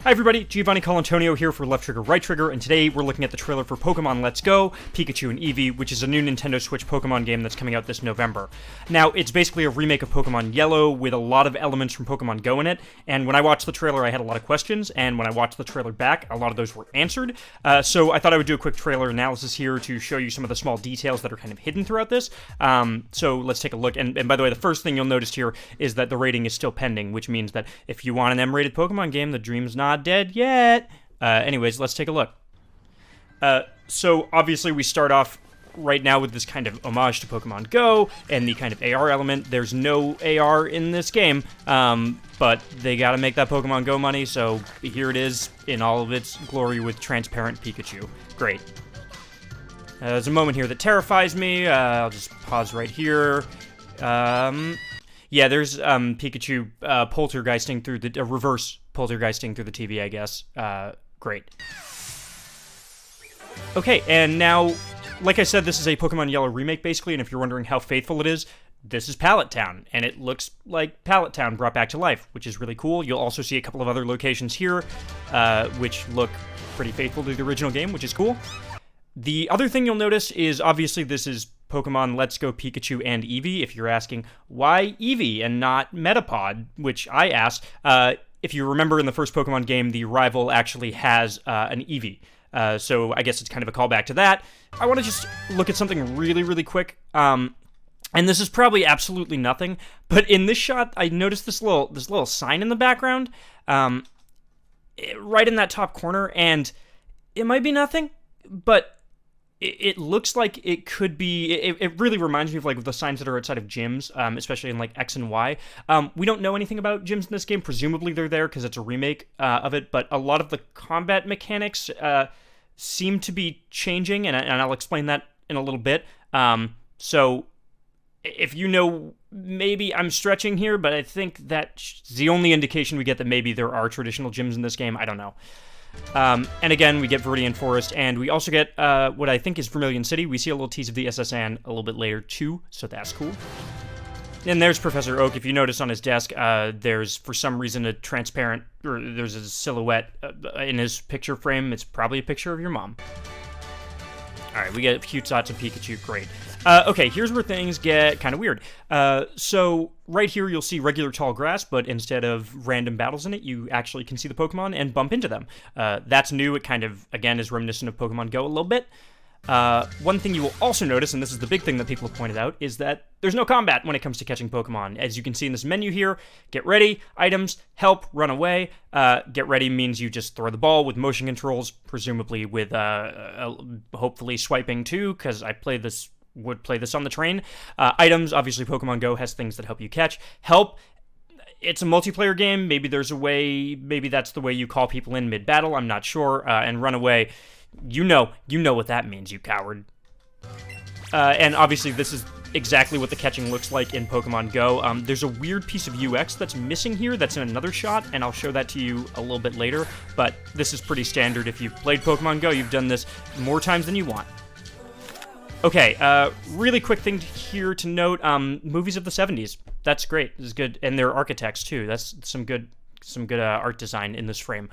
Hi everybody, Giovanni Colantonio here for Left Trigger, Right Trigger, and today we're looking at the trailer for Pokemon Let's Go, Pikachu and Eevee, which is a new Nintendo Switch Pokemon game that's coming out this November. Now, it's basically a remake of Pokemon Yellow with a lot of elements from Pokemon Go in it, and when I watched the trailer I had a lot of questions, and when I watched the trailer back, a lot of those were answered, so I thought I would do a quick trailer analysis here to show you some of the small details that are kind of hidden throughout this. So let's take a look, and by the way, the first thing you'll notice here is that the rating is still pending, which means that if you want an M-rated Pokemon game, the dream's not dead yet. Anyways, let's take a look. So obviously we start off right now with this kind of homage to Pokemon Go and the kind of AR element. There's no AR in this game, but they gotta make that Pokemon Go money, so here it is in all of its glory with transparent Pikachu. Great. There's a moment here that terrifies me. I'll just pause right here. Yeah, there's Pikachu poltergeisting through the reverse poltergeisting through the TV, I guess. Great. Okay, and now, like I said, this is a Pokemon Yellow remake, basically, and if you're wondering how faithful it is, this is Pallet Town, and it looks like Pallet Town brought back to life, which is really cool. You'll also see a couple of other locations here, which look pretty faithful to the original game, which is cool. The other thing you'll notice is, obviously, this is Pokemon Let's Go Pikachu and Eevee. If you're asking, why Eevee and not Metapod, which I asked, if you remember in the first Pokemon game, the rival actually has an Eevee. So I guess it's kind of a callback to that. I want to just look at something really, really quick. And this is probably absolutely nothing, but in this shot, I noticed this little sign in the background, right in that top corner, and it might be nothing, but it looks like it could be. It really reminds me of like the signs that are outside of gyms, especially in like X and Y. We don't know anything about gyms in this game. Presumably they're there because it's a remake of it, but a lot of the combat mechanics seem to be changing, and I'll explain that in a little bit. So if you know, maybe I'm stretching here, but I think that's the only indication we get that maybe there are traditional gyms in this game. I don't know. And again, we get Viridian Forest, and we also get what I think is Vermilion City. We see a little tease of the SS Anne a little bit later, too, so that's cool. And there's Professor Oak. If you notice on his desk, there's, for some reason, a transparent, or there's a silhouette in his picture frame. It's probably a picture of your mom. Alright, we get cute shots of Pikachu. Great. Okay, here's where things get kind of weird. So right here you'll see regular tall grass, but instead of random battles in it, you actually can see the Pokemon and bump into them. That's new. It kind of, again, is reminiscent of Pokemon Go a little bit. One thing you will also notice, and this is the big thing that people have pointed out, is that there's no combat when it comes to catching Pokemon. As you can see in this menu here, get ready, items, help, run away. Get ready means you just throw the ball with motion controls, presumably with hopefully swiping too, because I would play this on the train. Items, obviously Pokemon Go has things that help you catch. Help, it's a multiplayer game. Maybe there's a way, maybe that's the way you call people in mid-battle, I'm not sure. And run away, you know what that means, you coward. And obviously this is exactly what the catching looks like in Pokemon Go. There's a weird piece of UX that's missing here that's in another shot, and I'll show that to you a little bit later, but this is pretty standard. If you've played Pokemon Go, you've done this more times than you want. Okay, really quick thing here to note, movies of the 70s. That's great. This is good. And they're architects, too. That's some good art design in this frame.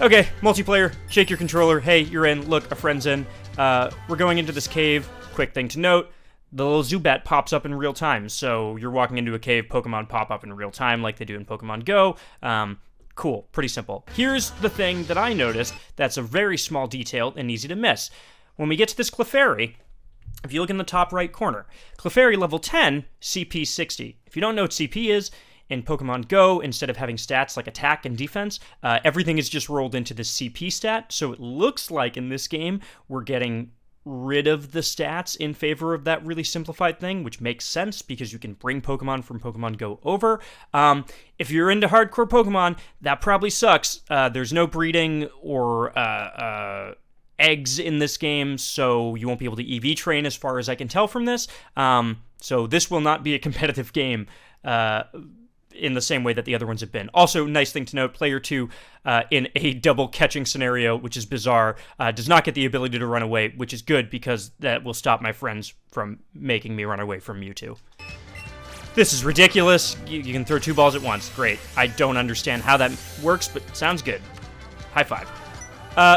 Okay, multiplayer. Shake your controller. Hey, you're in. Look, a friend's in. We're going into this cave. Quick thing to note, the little Zubat pops up in real time. So you're walking into a cave, Pokemon pop up in real time like they do in Pokemon Go. Cool. Pretty simple. Here's the thing that I noticed that's a very small detail and easy to miss. When we get to this Clefairy, if you look in the top right corner, Clefairy level 10, CP 60. If you don't know what CP is, in Pokemon Go, instead of having stats like attack and defense, everything is just rolled into the CP stat, so it looks like in this game we're getting rid of the stats in favor of that really simplified thing, which makes sense because you can bring Pokemon from Pokemon Go over. If you're into hardcore Pokemon, that probably sucks. There's no breeding or eggs in this game, so you won't be able to EV train as far as I can tell from this. So this will not be a competitive game in the same way that the other ones have been. Also, nice thing to note, player 2 in a double catching scenario, which is bizarre, does not get the ability to run away, which is good because that will stop my friends from making me run away from Mewtwo. This is ridiculous. You can throw 2 balls at once. Great. I don't understand how that works, but sounds good. High five.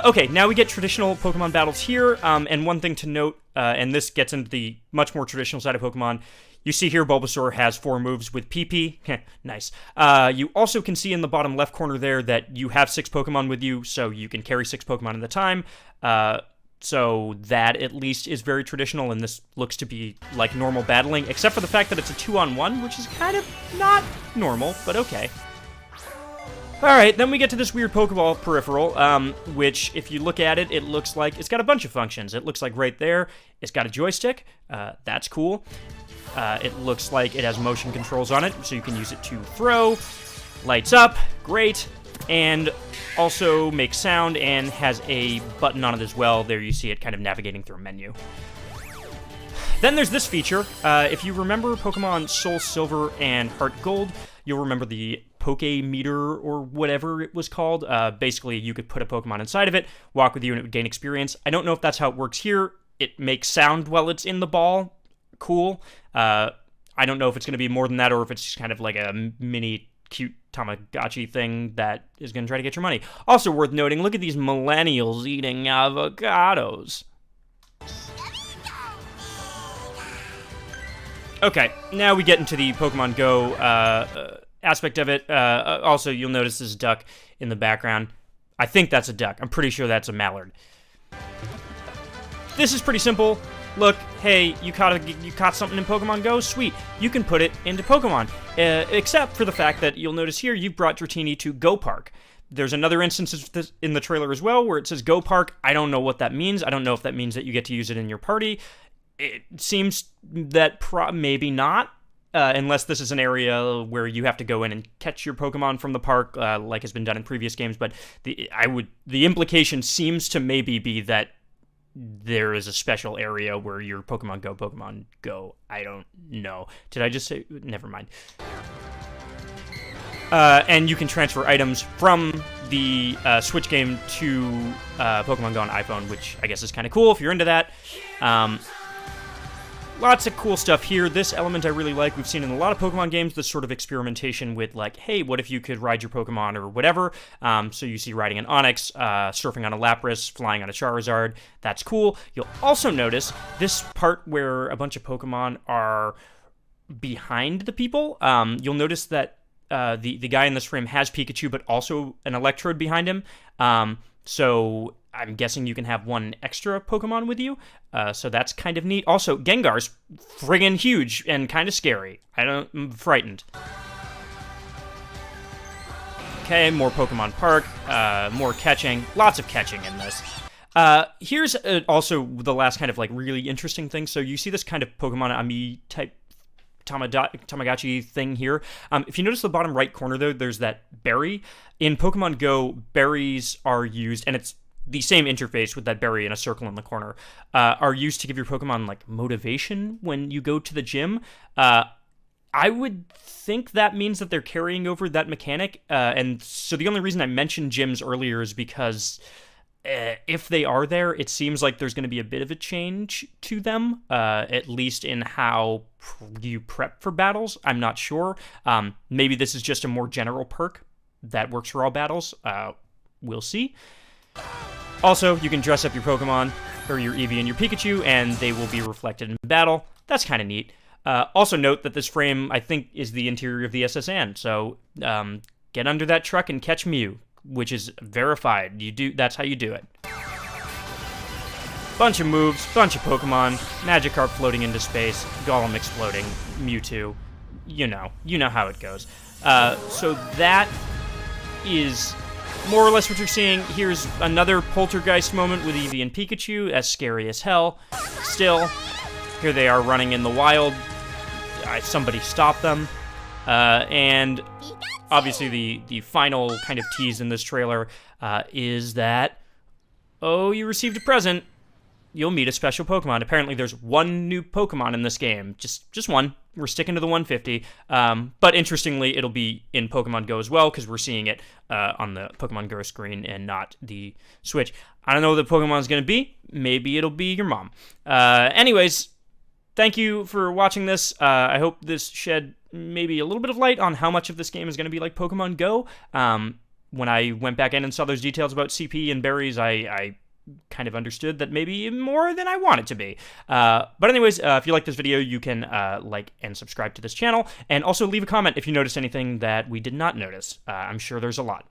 Okay, now we get traditional Pokemon battles here, and one thing to note, and this gets into the much more traditional side of Pokemon, you see here Bulbasaur has 4 moves with PP. Nice. You also can see in the bottom left corner there that you have 6 Pokemon with you, so you can carry 6 Pokemon at a time. So that at least is very traditional, and this looks to be like normal battling, except for the fact that it's a 2-on-1, which is kind of not normal, but okay. Alright, then we get to this weird Pokeball peripheral, which, if you look at it, it looks like it's got a bunch of functions. It looks like right there, it's got a joystick. That's cool. It looks like it has motion controls on it, so you can use it to throw. Lights up, great. And also makes sound and has a button on it as well. There you see it kind of navigating through a menu. Then there's this feature. If you remember Pokemon Soul Silver and Heart Gold, you'll remember the Pokemeter or whatever it was called. Basically, you could put a Pokemon inside of it, walk with you, and it would gain experience. I don't know if that's how it works here. It makes sound while it's in the ball. Cool. I don't know if it's going to be more than that or if it's just kind of like a mini cute Tamagotchi thing that is going to try to get your money. Also worth noting, look at these millennials eating avocados. Okay, now we get into the Pokemon Go aspect of it. Also, you'll notice this duck in the background. I think that's a duck. I'm pretty sure that's a mallard. This is pretty simple. Look, hey, you caught something in Pokemon Go? Sweet. You can put it into Pokemon. Except for the fact that you'll notice here you've brought Dratini to Go Park. There's another instance of this in the trailer as well where it says Go Park. I don't know what that means. I don't know if that means that you get to use it in your party. It seems that maybe not. Unless this is an area where you have to go in and catch your Pokemon from the park, like has been done in previous games. But the implication seems to maybe be that there is a special area where your Pokemon Go. I don't know. Did I just say? Never mind. And you can transfer items from the Switch game to Pokemon Go on iPhone, which I guess is kind of cool if you're into that. Lots of cool stuff here. This element I really like. We've seen in a lot of Pokemon games this sort of experimentation with, like, hey, what if you could ride your Pokemon or whatever? So you see riding an Onix, surfing on a Lapras, flying on a Charizard. That's cool. You'll also notice this part where a bunch of Pokemon are behind the people. You'll notice that the guy in this frame has Pikachu, but also an Electrode behind him. So I'm guessing you can have one extra Pokemon with you, so that's kind of neat. Also, Gengar's friggin' huge and kind of scary. I'm frightened. Okay, more Pokemon Park, more catching, lots of catching in this. Here's also the last kind of like really interesting thing. So you see this kind of Pokemon Ami type Tamagotchi thing here. If you notice the bottom right corner though, there's that berry. In Pokemon Go, berries are used, and it's the same interface with that berry in a circle in the corner, are used to give your Pokemon, like, motivation when you go to the gym. I would think that means that they're carrying over that mechanic, and so the only reason I mentioned gyms earlier is because if they are there, it seems like there's going to be a bit of a change to them, at least in how you prep for battles. I'm not sure. Maybe this is just a more general perk that works for all battles. We'll see. Also, you can dress up your Pokemon, or your Eevee and your Pikachu, and they will be reflected in battle. That's kind of neat. Also note that this frame, I think, is the interior of the SSN, so get under that truck and catch Mew, which is verified. That's how you do it. Bunch of moves, bunch of Pokemon, Magikarp floating into space, Golem exploding, Mewtwo. You know how it goes. So that is more or less what you're seeing. Here's another Poltergeist moment with Eevee and Pikachu, as scary as hell. Still, here they are running in the wild. Somebody stop them. And obviously the final kind of tease in this trailer is that, oh, you received a present. You'll meet a special Pokemon. Apparently there's one new Pokemon in this game. Just one. We're sticking to the 150. But interestingly, it'll be in Pokemon Go as well, because we're seeing it on the Pokemon Go screen and not the Switch. I don't know what the Pokemon's going to be. Maybe it'll be your mom. Anyways, thank you for watching this. I hope this shed maybe a little bit of light on how much of this game is going to be like Pokemon Go. When I went back in and saw those details about CP and berries, I kind of understood that maybe more than I want it to be. But anyways, if you like this video, you can like and subscribe to this channel, and also leave a comment if you noticed anything that we did not notice. I'm sure there's a lot.